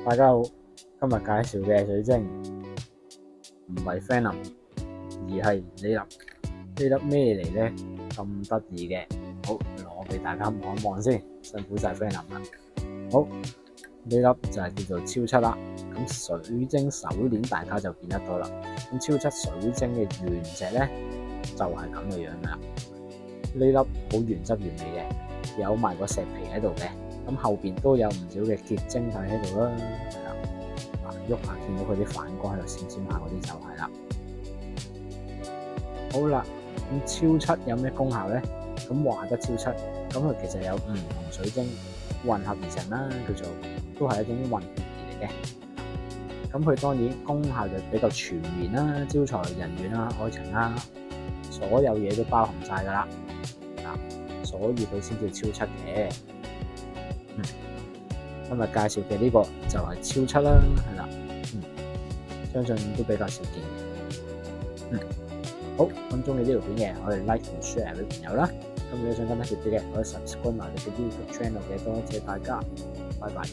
大家好，今日介紹嘅水晶唔係 Phantom，而係呢粒。呢粒咩嚟咧？咁得意嘅，好攞俾大家望一望先。辛苦晒 Phantom 啦。好，呢粒就係叫做超七啦。咁水晶手鏈大家就見得到啦。咁超七水晶嘅原石咧就係咁嘅樣噶啦。呢粒好原汁原味嘅，有埋個石皮喺度嘅。咁後邊都有唔少嘅結晶體喺度啦，係啦，喐下見到佢啲反光喺度閃閃下嗰啲就係啦。好啦，咁超七有咩功效咧？咁話得超七，咁佢其實有唔同水晶混合而成啦，叫做都係一種混血兒嚟嘅。咁佢當然功效就比較全面啦，招財人緣啦、愛情啦，所有嘢都包含晒噶啦，所以佢先至超七嘅。今日介紹嘅呢個就係超七啦，係啦，相信都比較少見嘅。好，咁中意呢條片嘅可以 like 同 share 俾朋友啦。咁如果想跟得貼啲嘅，可以 subscribe 埋我哋嘅 YouTube channel嘅，多謝大家，拜拜。